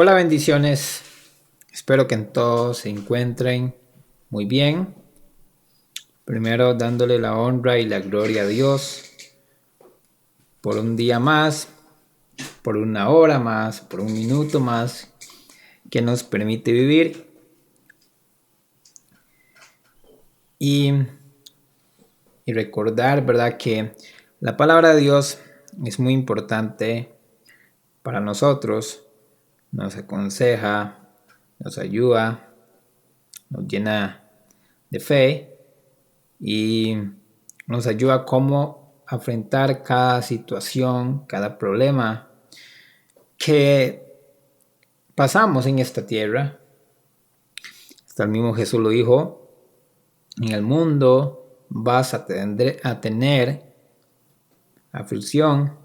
Hola, bendiciones. Espero que en todos se encuentren muy bien. Primero dándole la honra y la gloria a Dios por un día más, por una hora más, por un minuto más que nos permite vivir. Y, recordar, ¿verdad?, que la palabra de Dios es muy importante para nosotros. Nos aconseja, nos ayuda, nos llena de fe y nos ayuda a cómo afrontar cada situación, cada problema que pasamos en esta tierra. Hasta el mismo Jesús lo dijo: en el mundo vas a tener aflicción,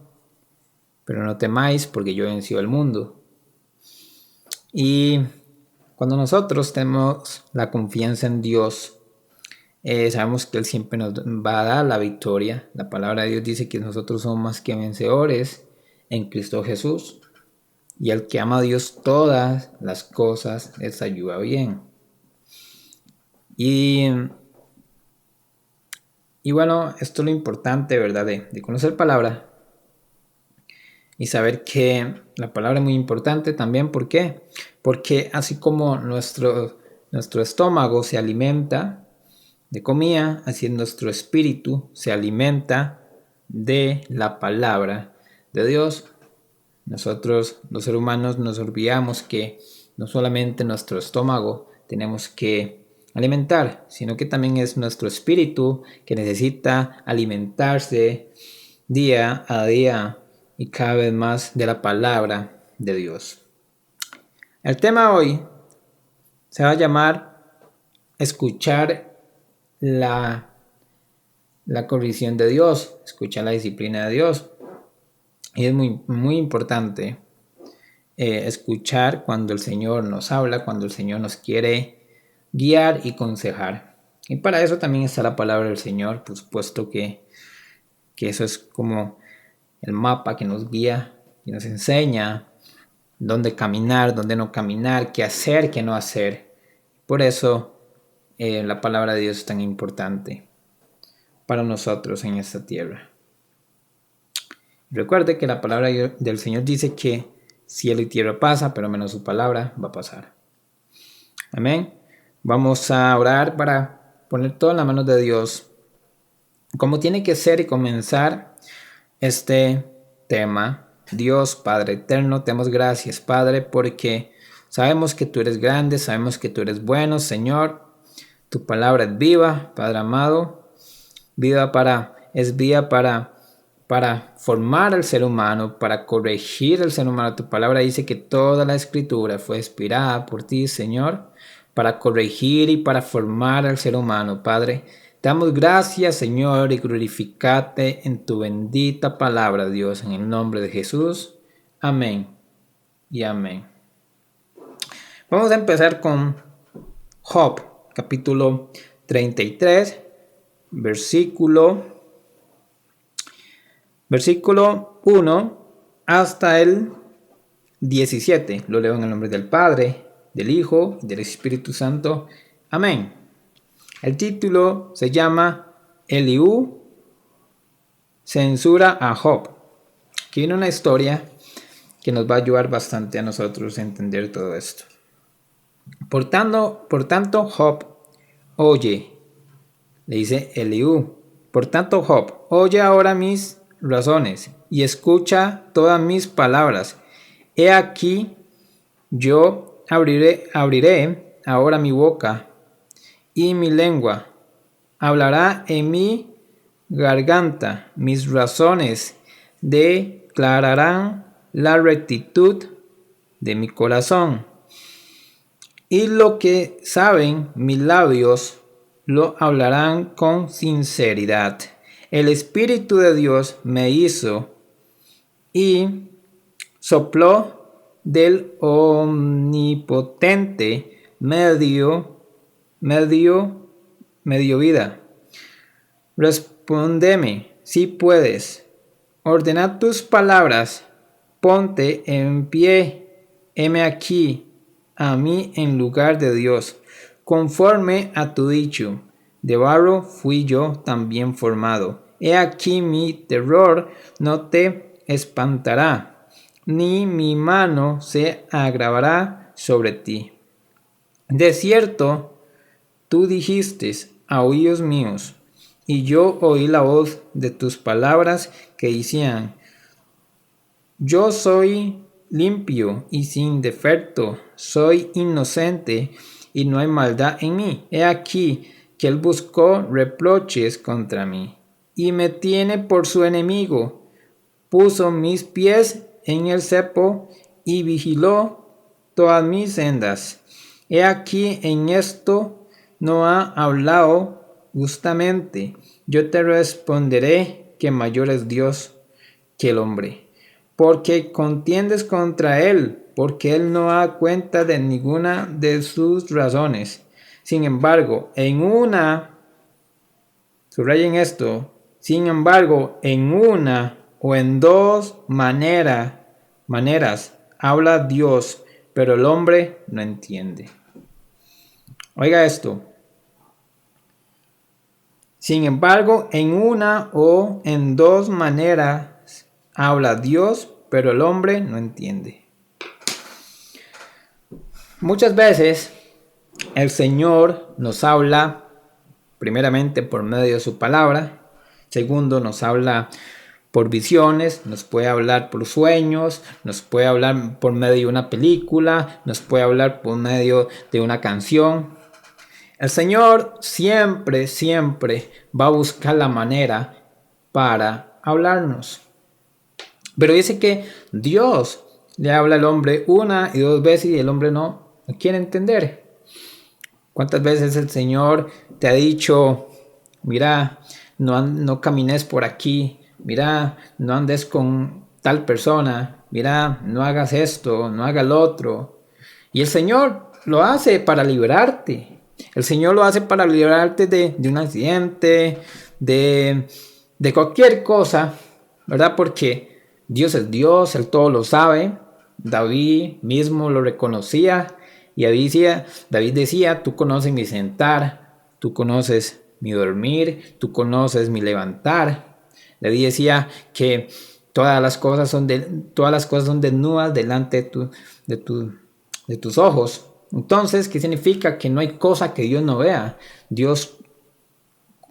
pero no temáis porque yo he vencido el mundo. Y cuando nosotros tenemos la confianza en Dios, sabemos que Él siempre nos va a dar la victoria. La palabra de Dios dice que nosotros somos más que vencedores en Cristo Jesús. Y al que ama a Dios, todas las cosas les ayuda bien. Y bueno, esto es lo importante, ¿verdad? De conocer palabra y saber que la palabra es muy importante también. ¿Por qué? Porque así como nuestro estómago se alimenta de comida, así nuestro espíritu se alimenta de la palabra de Dios. Nosotros, los seres humanos, nos olvidamos que no solamente nuestro estómago tenemos que alimentar, sino que también es nuestro espíritu que necesita alimentarse día a día y cada vez más de la palabra de Dios. El tema hoy se va a llamar escuchar la corrección de Dios, escuchar la disciplina de Dios. Y es muy, muy importante escuchar cuando el Señor nos habla, cuando el Señor nos quiere guiar y aconsejar. Y para eso también está la palabra del Señor, por supuesto que eso es como el mapa que nos guía y nos enseña dónde caminar, dónde no caminar, qué hacer, qué no hacer. Por eso la palabra de Dios es tan importante para nosotros en esta tierra. Recuerde que la palabra del Señor dice que cielo y tierra pasa, pero menos su palabra va a pasar. Amén. Vamos a orar para poner todo en las manos de Dios, como tiene que ser, y comenzar este tema. Dios Padre eterno, te damos gracias, Padre, porque sabemos que tú eres grande, sabemos que tú eres bueno, Señor. Tu palabra es viva, Padre amado, es viva para formar al ser humano, para corregir al ser humano. Tu palabra dice que toda la escritura fue inspirada por ti, Señor, para corregir y para formar al ser humano, Padre. Te damos gracias, Señor, y glorificate en tu bendita palabra, Dios, en el nombre de Jesús. Amén y amén. Vamos a empezar con Job, capítulo 33, versículo 1 hasta el 17. Lo leo en el nombre del Padre, del Hijo y del Espíritu Santo. Amén. El título se llama Eliú censura a Job. Aquí viene una historia que nos va a ayudar bastante a nosotros a entender todo esto. Por tanto, Job, oye, le dice Eliú. Por tanto, Job, oye ahora mis razones y escucha todas mis palabras. He aquí, yo abriré ahora mi boca y mi lengua hablará en mi garganta. Mis razones declararán la rectitud de mi corazón. Y lo que saben mis labios lo hablarán con sinceridad. El Espíritu de Dios me hizo y sopló del Omnipotente medio vida. Respóndeme si puedes. Ordena tus palabras, ponte en pie. heme aquí a mí en lugar de Dios, conforme a tu dicho. De barro fui yo también formado. He aquí mi terror no te espantará, ni mi mano se agravará sobre ti. De cierto, tú dijiste a oídos míos, y yo oí la voz de tus palabras que decían: yo soy limpio y sin defecto, soy inocente y no hay maldad en mí. He aquí que él buscó reproches contra mí y me tiene por su enemigo. Puso mis pies en el cepo y vigiló todas mis sendas. He aquí en esto no ha hablado justamente. Yo te responderé que mayor es Dios que el hombre, porque contiendes contra él, porque él no da cuenta de ninguna de sus razones. Sin embargo, subrayen esto, sin embargo, en una o en dos maneras habla Dios, pero el hombre no entiende. Oiga esto. Sin embargo, en una o en dos maneras habla Dios, pero el hombre no entiende. Muchas veces el Señor nos habla primeramente por medio de su palabra. Segundo, nos habla por visiones, nos puede hablar por sueños, nos puede hablar por medio de una película, nos puede hablar por medio de una canción. El Señor siempre va a buscar la manera para hablarnos. Pero dice que Dios le habla al hombre una y dos veces y el hombre no quiere entender. ¿Cuántas veces el Señor te ha dicho: mira, no camines por aquí, mira, no andes con tal persona, mira, no hagas esto, no hagas lo otro? Y el Señor lo hace para liberarte. El Señor lo hace para librarte de un accidente, de cualquier cosa, ¿verdad? Porque Dios es Dios, Él todo lo sabe. David mismo lo reconocía y David decía: tú conoces mi sentar, tú conoces mi dormir, tú conoces mi levantar. David decía que todas las cosas son desnudas delante de tus ojos. Entonces, ¿qué significa? Que no hay cosa que Dios no vea. Dios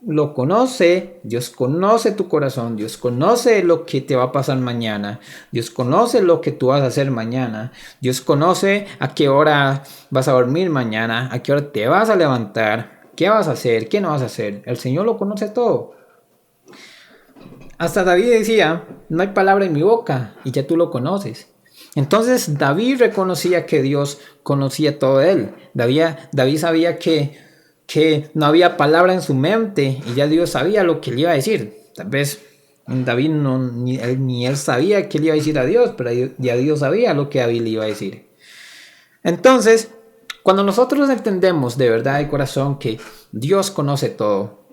lo conoce, Dios conoce tu corazón, Dios conoce lo que te va a pasar mañana, Dios conoce lo que tú vas a hacer mañana, Dios conoce a qué hora vas a dormir mañana, a qué hora te vas a levantar, qué vas a hacer, qué no vas a hacer. El Señor lo conoce todo. Hasta David decía: no hay palabra en mi boca, y ya tú lo conoces. Entonces David reconocía que Dios conocía todo de él. David sabía que no había palabra en su mente y ya Dios sabía lo que le iba a decir. Tal vez David ni él sabía qué le iba a decir a Dios, pero ya Dios sabía lo que David le iba a decir. Entonces, cuando nosotros entendemos de verdad de corazón que Dios conoce todo,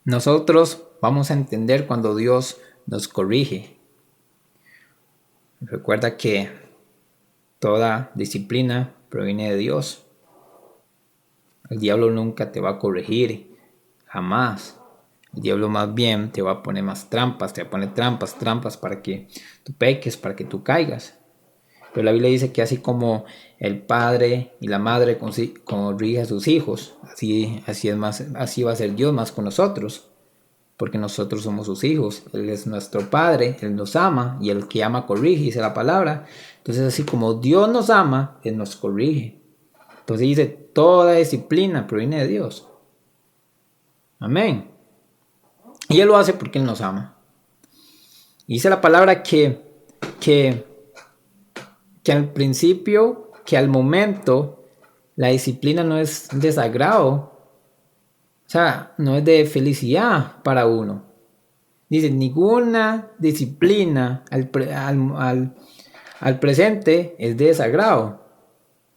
nosotros vamos a entender cuando Dios nos corrige. Recuerda que toda disciplina proviene de Dios. El diablo nunca te va a corregir, jamás. El diablo más bien te va a poner más trampas, te va a poner trampas para que tú peques, para que tú caigas. Pero la Biblia dice que así como el padre y la madre corrige a sus hijos, así va a ser Dios más con nosotros. Porque nosotros somos sus hijos, Él es nuestro Padre, Él nos ama, y el que ama corrige, dice la palabra. Entonces, así como Dios nos ama, Él nos corrige. Entonces dice: toda disciplina proviene de Dios. Amén. Y Él lo hace porque Él nos ama. Y dice la palabra que al principio, que al momento, la disciplina no es desagrado. O sea, no es de felicidad para uno. Dice: ninguna disciplina al presente es de desagrado.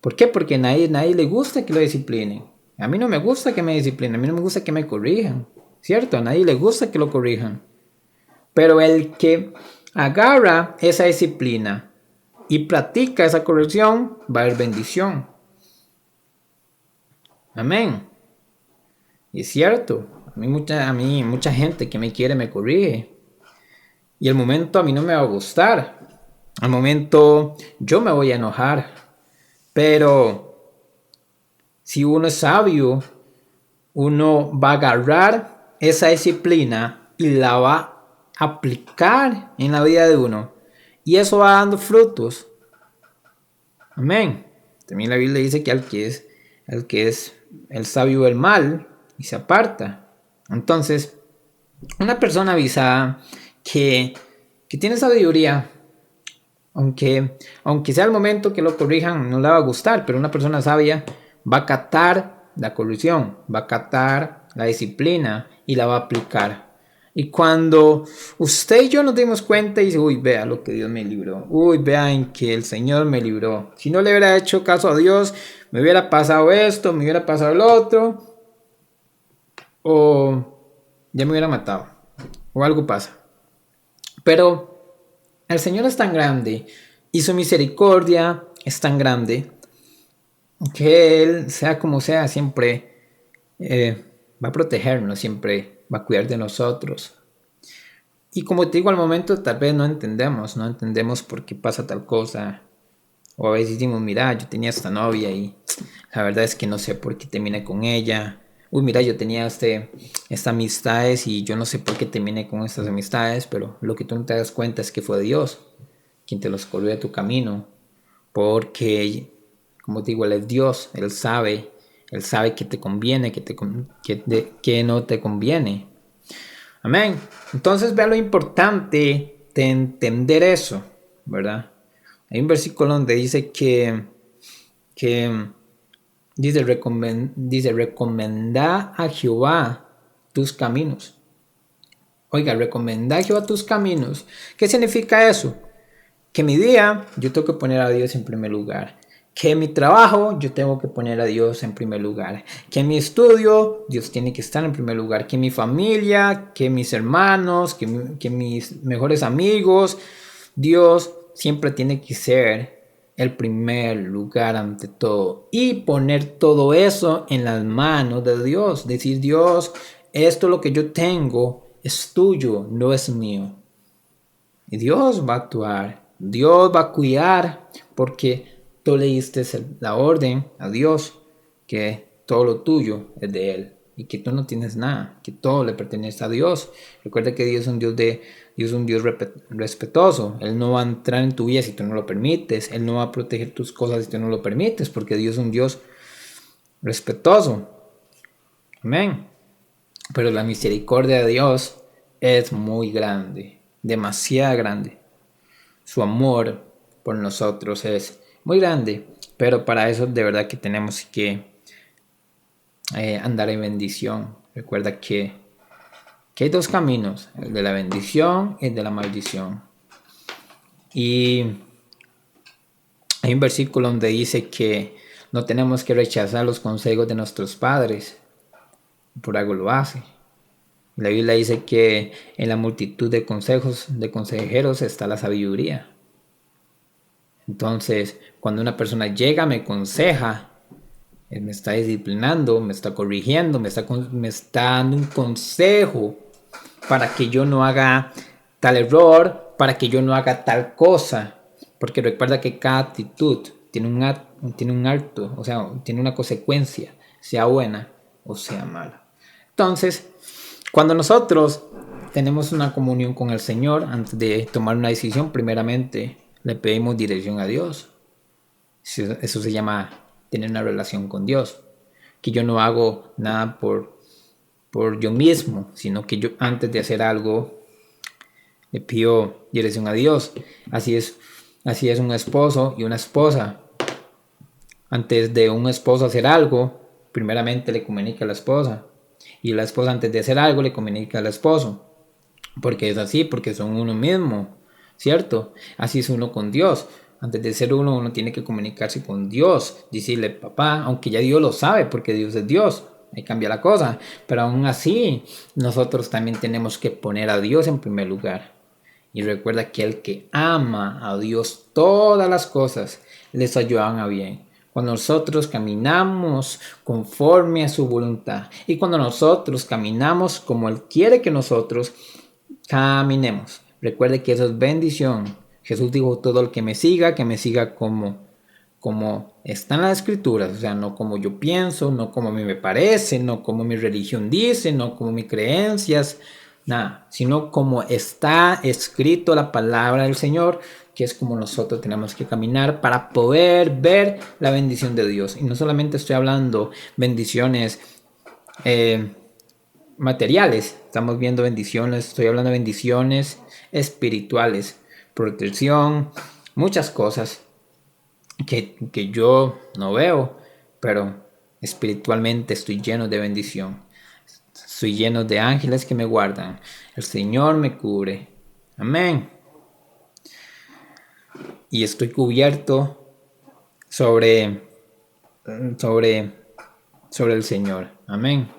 ¿Por qué? Porque a nadie le gusta que lo disciplinen. A mí no me gusta que me disciplinen, a mí no me gusta que me corrijan. ¿Cierto? A nadie le gusta que lo corrijan. Pero el que agarra esa disciplina y practica esa corrección, va a haber bendición. Amén. Y es cierto, a mí mucha gente que me quiere me corrige. Y el momento a mí no me va a gustar. Al momento yo me voy a enojar. Pero si uno es sabio, uno va a agarrar esa disciplina y la va a aplicar en la vida de uno. Y eso va dando frutos. Amén. También la Biblia dice que el que es el sabio del mal y se aparta. Entonces, una persona avisada que tiene sabiduría, aunque sea el momento que lo corrijan, no le va a gustar, pero una persona sabia va a catar la corrección, va a catar la disciplina y la va a aplicar. Y cuando usted y yo nos dimos cuenta y dice, uy, vea lo que Dios me libró, uy, vean que el Señor me libró. Si no le hubiera hecho caso a Dios, me hubiera pasado esto, me hubiera pasado el otro, o ya me hubiera matado, o algo pasa. Pero el Señor es tan grande y su misericordia es tan grande que Él, sea como sea, siempre va a protegernos, siempre va a cuidar de nosotros. Y como te digo, al momento tal vez no entendemos por qué pasa tal cosa. O a veces decimos, mira, yo tenía esta novia y la verdad es que no sé por qué terminé con ella. Uy, mira, yo tenía estas amistades y yo no sé por qué terminé con estas amistades, pero lo que tú no te das cuenta es que fue Dios quien te los corrió de tu camino. Porque, como te digo, Él es Dios, Él sabe que te conviene, que no te conviene. Amén. Entonces vea lo importante de entender eso, ¿verdad? Hay un versículo donde dice que dice, recomendá a Jehová tus caminos. Oiga, recomendá a Jehová tus caminos. ¿Qué significa eso? Que mi día yo tengo que poner a Dios en primer lugar. Que mi trabajo yo tengo que poner a Dios en primer lugar. Que mi estudio Dios tiene que estar en primer lugar. Que mi familia, que mis hermanos, que mis mejores amigos, Dios siempre tiene que ser el primer lugar ante todo. Y poner todo eso en las manos de Dios. Decir, Dios, esto lo que yo tengo es tuyo, no es mío. Y Dios va a actuar. Dios va a cuidar porque tú le diste la orden a Dios que todo lo tuyo es de Él y que tú no tienes nada, que todo le pertenece a Dios. Recuerda que Dios es un Dios respetuoso. Él no va a entrar en tu vida si tú no lo permites. Él no va a proteger tus cosas si tú no lo permites, porque Dios es un Dios respetuoso. Amén. Pero la misericordia de Dios es muy grande, demasiado grande. Su amor por nosotros es muy grande, pero para eso de verdad que tenemos que andar en bendición. Recuerda que hay dos caminos, el de la bendición y el de la maldición. Y hay un versículo donde dice que no tenemos que rechazar los consejos de nuestros padres, por algo lo hace. La Biblia dice que en la multitud de consejos de consejeros está la sabiduría. Entonces, cuando una persona llega, me aconseja, él me está disciplinando, me está corrigiendo, me está dando un consejo para que yo no haga tal error, para que yo no haga tal cosa. Porque recuerda que cada actitud tiene un acto, o sea, tiene una consecuencia, sea buena o sea mala. Entonces, cuando nosotros tenemos una comunión con el Señor, antes de tomar una decisión, primeramente le pedimos dirección a Dios. Eso se llama tener una relación con Dios. Que yo no hago nada por yo mismo, sino que yo antes de hacer algo le pido dirección a Dios. Así es un esposo y una esposa. Antes de un esposo hacer algo, primeramente le comunica a la esposa. Y la esposa antes de hacer algo le comunica al esposo. Porque es así, porque son uno mismo, ¿cierto? Así es uno con Dios. Antes de ser uno tiene que comunicarse con Dios, decirle papá, aunque ya Dios lo sabe, porque Dios es Dios, ahí cambia la cosa. Pero aún así, nosotros también tenemos que poner a Dios en primer lugar. Y recuerda que el que ama a Dios, todas las cosas les ayudan a bien. Cuando nosotros caminamos conforme a su voluntad y cuando nosotros caminamos como Él quiere que nosotros caminemos. Recuerde que eso es bendición. Jesús dijo, todo el que me siga como está en las escrituras, o sea, no como yo pienso, no como a mí me parece, no como mi religión dice, no como mis creencias, nada, sino como está escrito la palabra del Señor, que es como nosotros tenemos que caminar para poder ver la bendición de Dios. Y no solamente estoy hablando bendiciones materiales, estamos viendo bendiciones, estoy hablando de bendiciones espirituales, protección, muchas cosas que yo no veo, pero espiritualmente estoy lleno de bendición. Estoy lleno de ángeles que me guardan. El Señor me cubre. Amén. Y estoy cubierto sobre el Señor. Amén.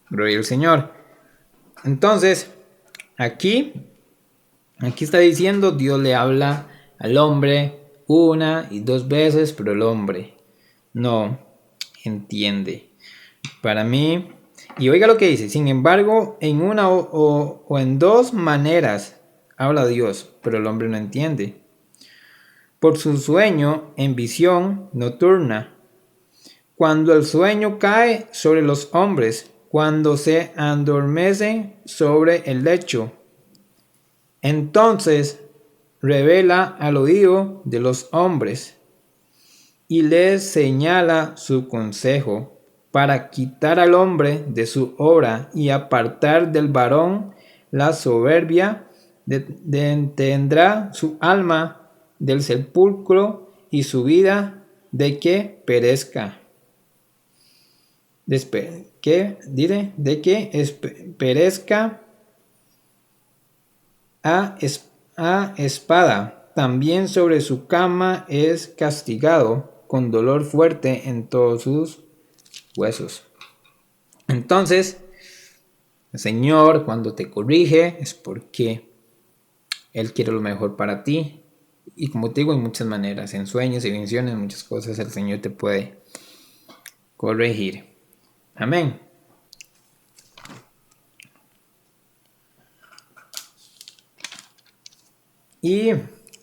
Gloria al Señor. Entonces, aquí está diciendo, Dios le habla al hombre una y dos veces, pero el hombre no entiende. Para mí, y oiga lo que dice, sin embargo, en una o en dos maneras habla Dios, pero el hombre no entiende. Por su sueño en visión nocturna, cuando el sueño cae sobre los hombres, cuando se adormecen sobre el lecho, entonces revela al oído de los hombres y les señala su consejo para quitar al hombre de su obra y apartar del varón la soberbia, detendrá su alma del sepulcro y su vida de que perezca. De que perezca a espada. También sobre su cama es castigado con dolor fuerte en todos sus huesos. Entonces, el Señor cuando te corrige es porque Él quiere lo mejor para ti. Y como te digo, en muchas maneras, en sueños y visiones, muchas cosas el Señor te puede corregir. Amén. Y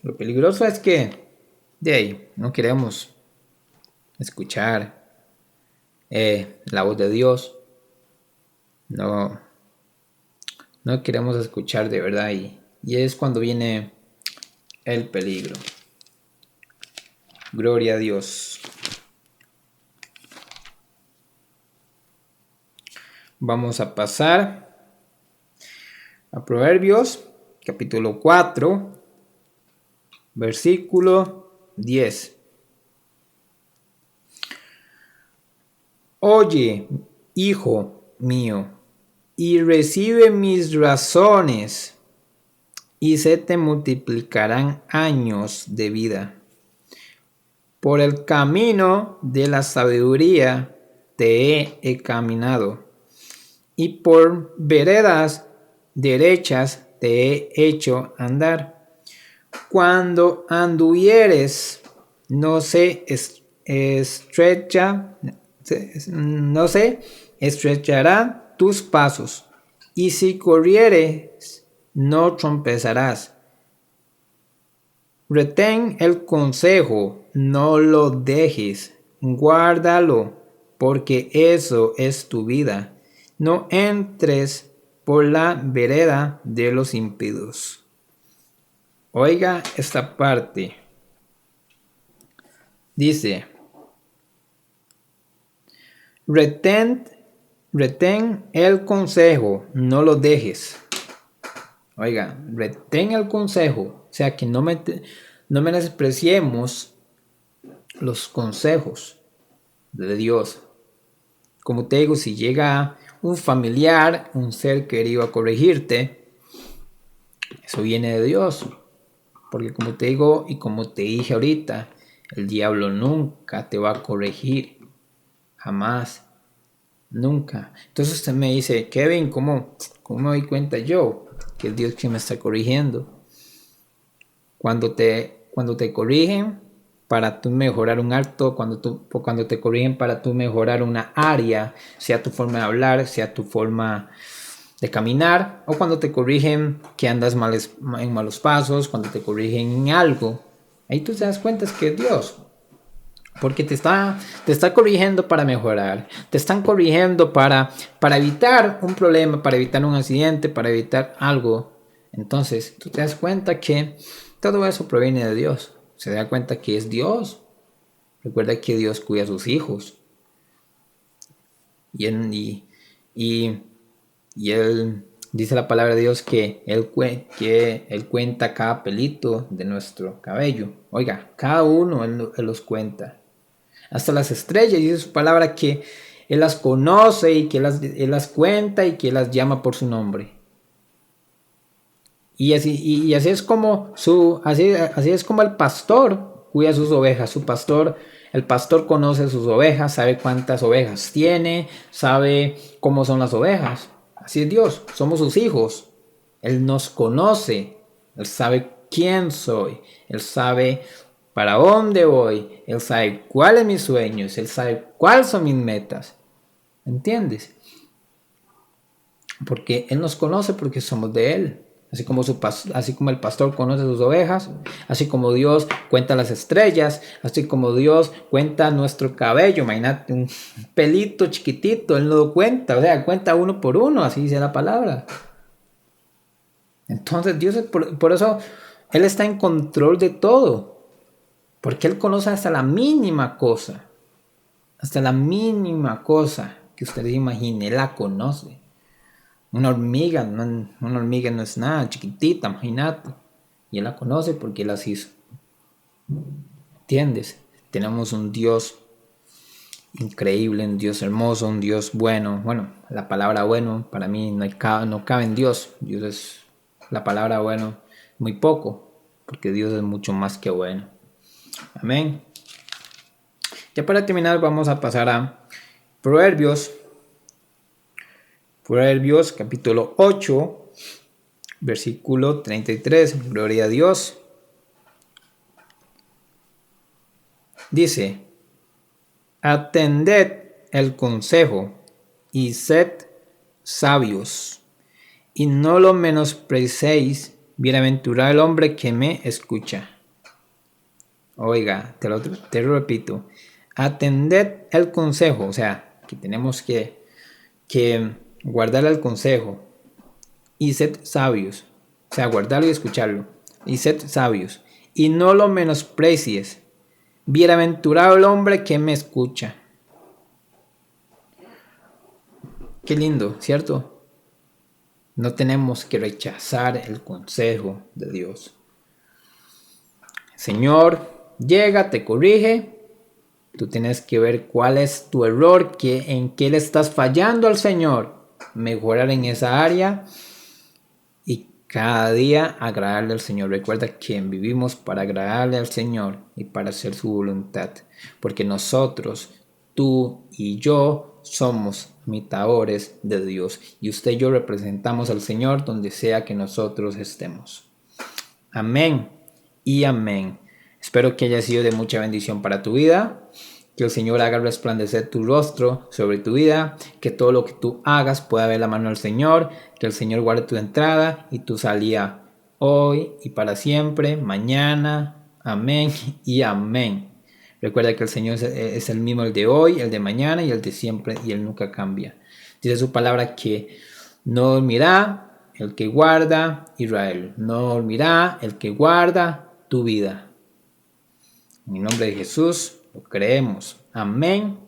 lo peligroso es que de ahí no queremos escuchar la voz de Dios. No queremos escuchar de verdad y es cuando viene el peligro. Gloria a Dios. Vamos a pasar a Proverbios capítulo 4, versículo 10. Oye, hijo mío, y recibe mis razones, y se te multiplicarán años de vida. Por el camino de la sabiduría te he caminado, y por veredas derechas te he hecho andar. Cuando anduvieres, no se estrechará tus pasos, y si corrieres, no tropezarás. Retén el consejo, no lo dejes, guárdalo, porque eso es tu vida. No entres por la vereda de los impíos. Oiga esta parte. Dice, retén el consejo, no lo dejes. Oiga, retén el consejo, o sea que no menospreciemos los consejos de Dios. Como te digo, si llega un familiar, un ser querido a corregirte, eso viene de Dios. Porque como te digo y como te dije ahorita, el diablo nunca te va a corregir. Jamás. Nunca. Entonces usted me dice, Kevin, ¿cómo me doy cuenta yo? que es Dios quien me está corrigiendo. Cuando te corrigen para tú mejorar un acto, cuando te corrigen para tú mejorar una área, sea tu forma de hablar, sea tu forma de caminar, o cuando te corrigen que andas en malos pasos, cuando te corrigen en algo, ahí tú te das cuenta es que es Dios. Porque te está corrigiendo para mejorar. Te están corrigiendo para evitar un problema, para evitar un accidente, para evitar algo. Entonces, tú te das cuenta que todo eso proviene de Dios. Se da cuenta que es Dios. Recuerda que Dios cuida a sus hijos. Y él dice la palabra de Dios que él cuenta cada pelito de nuestro cabello. Oiga, cada uno él los cuenta. Hasta las estrellas, dice su palabra que Él las conoce y que Él las cuenta y que las llama por su nombre. Y así es como así es como el pastor cuida sus ovejas. El pastor conoce sus ovejas, sabe cuántas ovejas tiene, sabe cómo son las ovejas. Así es Dios, somos sus hijos. Él nos conoce, Él sabe quién soy, Él sabe para dónde voy, Él sabe cuáles son mis sueños, Él sabe cuáles son mis metas. ¿Entiendes? Porque Él nos conoce porque somos de Él. Así como el pastor conoce sus ovejas, así como Dios cuenta las estrellas, así como Dios cuenta nuestro cabello. Imagínate un pelito chiquitito, Él no lo cuenta, o sea, cuenta uno por uno, así dice la palabra. Entonces Dios, por eso Él está en control de todo. Porque Él conoce hasta la mínima cosa. Hasta la mínima cosa que usted imagine, Él la conoce. Una hormiga no es nada, chiquitita, imagínate. Y Él la conoce porque Él las hizo. ¿Entiendes? Tenemos un Dios increíble, un Dios hermoso, un Dios bueno. Bueno, la palabra bueno para mí no cabe en Dios. Dios es la palabra bueno muy poco, porque Dios es mucho más que bueno. Amén. Ya para terminar vamos a pasar a Proverbios capítulo 8, versículo 33. Gloria a Dios. Dice: atended el consejo y sed sabios, y no lo menospreciéis. Bienaventurado el hombre que me escucha. Oiga, te lo repito. Atended el consejo, o sea, que tenemos que guardar el consejo. Y sed sabios, o sea, guardarlo y escucharlo. Y sed sabios, y no lo menosprecies. Bienaventurado el hombre que me escucha. Qué lindo, ¿cierto? No tenemos que rechazar el consejo de Dios. Señor llega, te corrige. Tú tienes que ver cuál es tu error, en qué le estás fallando al Señor. Mejorar en esa área y cada día agradarle al Señor. Recuerda que vivimos para agradarle al Señor y para hacer su voluntad. Porque nosotros, tú y yo, somos imitadores de Dios. Y usted y yo representamos al Señor donde sea que nosotros estemos. Amén y amén. Espero que haya sido de mucha bendición para tu vida. Que el Señor haga resplandecer tu rostro sobre tu vida. Que todo lo que tú hagas pueda ver la mano del Señor. Que el Señor guarde tu entrada y tu salida hoy y para siempre, mañana. Amén y amén. Recuerda que el Señor es el mismo, el de hoy, el de mañana y el de siempre, y Él nunca cambia. Dice su palabra que no dormirá el que guarda Israel. No dormirá el que guarda tu vida. En el nombre de Jesús lo creemos. Amén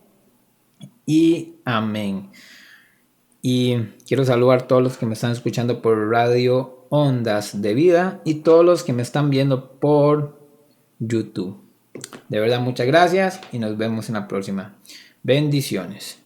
y amén. Y quiero saludar a todos los que me están escuchando por Radio Ondas de Vida y todos los que me están viendo por YouTube. De verdad, muchas gracias y nos vemos en la próxima. Bendiciones.